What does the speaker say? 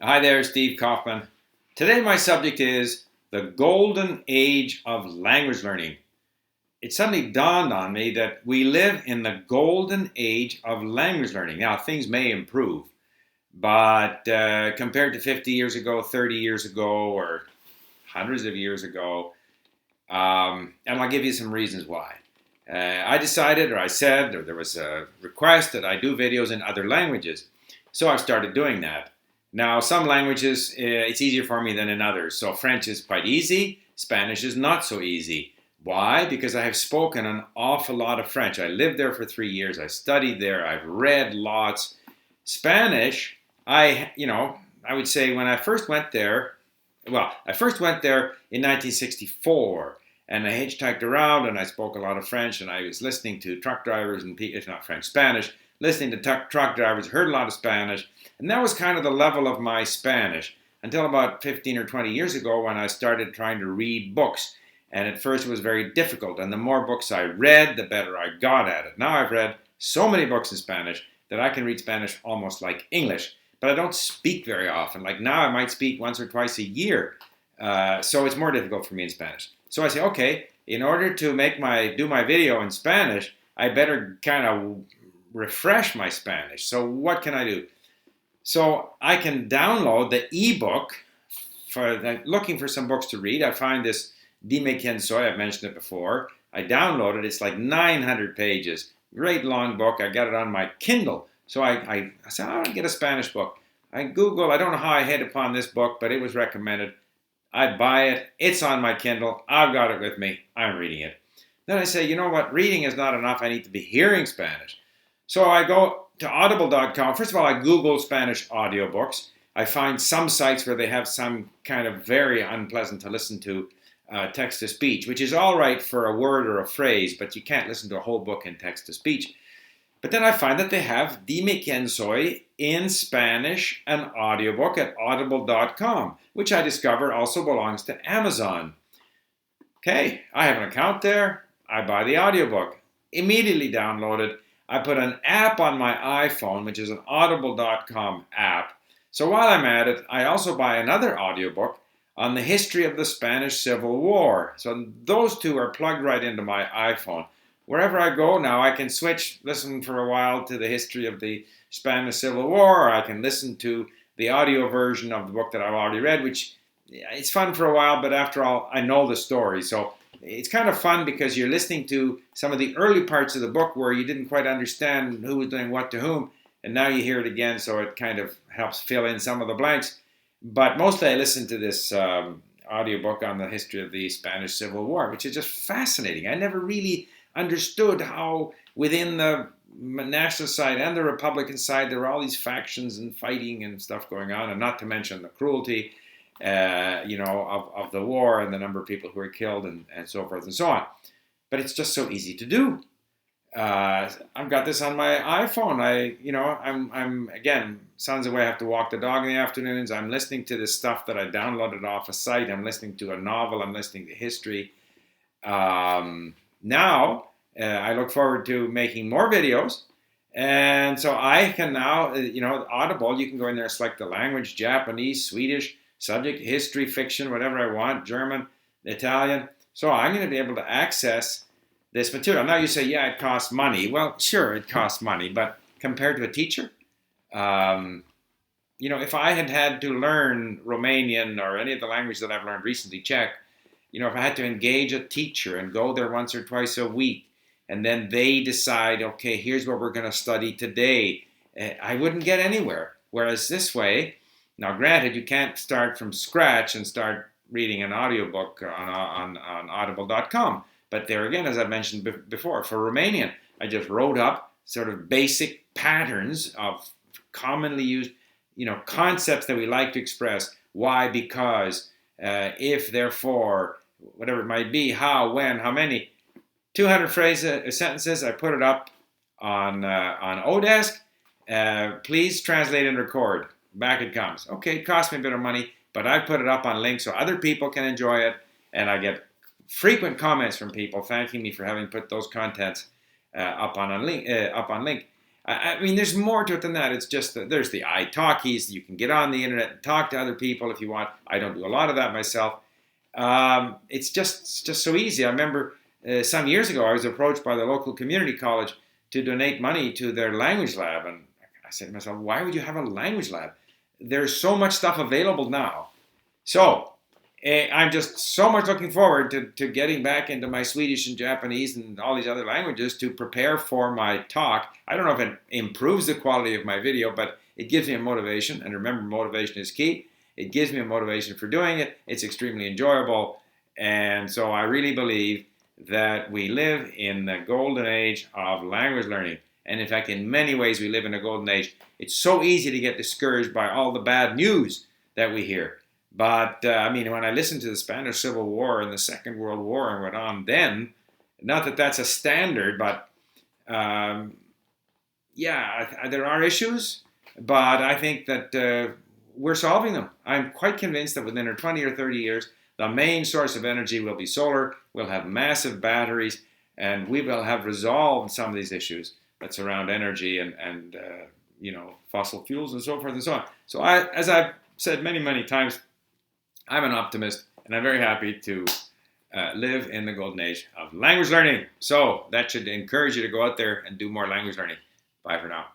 Hi there, Steve Kaufmann. Today my subject is the golden age of language learning. It suddenly dawned on me that we live in the golden age of language learning. Now, things may improve, but compared to 50 years ago, 30 years ago, or hundreds of years ago, and I'll give you some reasons why. I decided, or I said, or there was a request that I do videos in other languages. So I started doing that. Now, some languages, it's easier for me than in others. So French is quite easy. Spanish is not so easy. Why? Because I have spoken an awful lot of French. I lived there for 3 years. I studied there. I've read lots. Spanish, I would say when I first went there, I first went there in 1964, and I hitchhiked around, and I spoke a lot of French, and I was listening to truck drivers and if not French, Spanish, listening to truck drivers, heard a lot of Spanish, and that was kind of the level of my Spanish until about 15 or 20 years ago when I started trying to read books. And at first it was very difficult, and the more books I read, the better I got at it. Now I've read so many books in Spanish that I can read Spanish almost like English, but I don't speak very often. Like now I might speak once or twice a year, so it's more difficult for me in Spanish. So I say, okay, in order to do my video in Spanish, I better kind of refresh my Spanish. So what can I do? So I can download the ebook looking for some books to read. I find this Dime Quién Soy, I've mentioned it before. I downloaded it. It's like 900 pages. Great long book. I got it on my Kindle. So I said, I want to get a Spanish book. I Google, I don't know how I hit upon this book, but it was recommended. I buy it. It's on my Kindle. I've got it with me. I'm reading it. Then I say, you know what? Reading is not enough. I need to be hearing Spanish. So I go to audible.com. First of all, I Google Spanish audiobooks. I find some sites where they have some kind of very unpleasant to listen to text-to-speech, which is all right for a word or a phrase, but you can't listen to a whole book in text-to-speech. But then I find that they have Dime Quién Soy in Spanish, an audiobook at audible.com, which I discover also belongs to Amazon. Okay, I have an account there. I buy the audiobook. Immediately download it. I put an app on my iPhone, which is an audible.com app. So while I'm at it, I also buy another audiobook on the history of the Spanish Civil War. So those two are plugged right into my iPhone. Wherever I go now, I can listen for a while to the history of the Spanish Civil War, or I can listen to the audio version of the book that I've already read, which it's fun for a while, but after all, I know the story. So it's kind of fun because you're listening to some of the early parts of the book where you didn't quite understand who was doing what to whom, and now you hear it again, so it kind of helps fill in some of the blanks. But mostly I listen to this audiobook on the history of the Spanish Civil War, which is just fascinating. I never really understood how within the national side and the Republican side there were all these factions and fighting and stuff going on, and not to mention the cruelty of the war and the number of people who were killed and so forth and so on. But it's just so easy to do. I've got this on my iPhone. I'm again, sounds away. I have to walk the dog in the afternoons. I'm listening to this stuff that I downloaded off a site. I'm listening to a novel. I'm listening to history. Now, I look forward to making more videos. And so I can now, Audible, you can go in there and select the language, Japanese, Swedish, subject, history, fiction, whatever I want, German, Italian. So I'm going to be able to access this material. Now you say, yeah, it costs money. Well, sure, it costs money, but compared to a teacher, if I had to learn Romanian or any of the languages that I've learned recently, Czech, if I had to engage a teacher and go there once or twice a week, and then they decide, okay, here's what we're going to study today, I wouldn't get anywhere. Whereas this way, now granted, you can't start from scratch and start reading an audiobook on audible.com. But there again, as I mentioned before, for Romanian, I just wrote up sort of basic patterns of commonly used, concepts that we like to express. Why, because, if, therefore, whatever it might be, how, when, how many. 200 sentences, I put it up on Odesk. Please translate and record. Back it comes. Okay, it cost me a bit of money, but I put it up on link so other people can enjoy it, and I get frequent comments from people thanking me for having put those contents up on link. I mean, there's more to it than that. It's just that there's the iTalkies. You can get on the internet and talk to other people if you want. I don't do a lot of that myself. It's just so easy. I remember some years ago I was approached by the local community college to donate money to their language lab, and I said to myself, why would you have a language lab? There's so much stuff available now. So I'm just so much looking forward to getting back into my Swedish and Japanese and all these other languages to prepare for my talk. I don't know if it improves the quality of my video, but it gives me a motivation. And remember, motivation is key. It gives me a motivation for doing it. It's extremely enjoyable. And so I really believe that we live in the golden age of language learning. And in fact, in many ways, we live in a golden age. It's so easy to get discouraged by all the bad news that we hear. But, I mean, when I listened to the Spanish Civil War and the Second World War and went on then, not that that's a standard, but, yeah, there are issues, but I think that we're solving them. I'm quite convinced that within 20 or 30 years, the main source of energy will be solar, we'll have massive batteries, and we will have resolved some of these issues that surround energy and fossil fuels and so forth and so on. So as I've said many, many times, I'm an optimist, and I'm very happy to live in the golden age of language learning. So that should encourage you to go out there and do more language learning. Bye for now.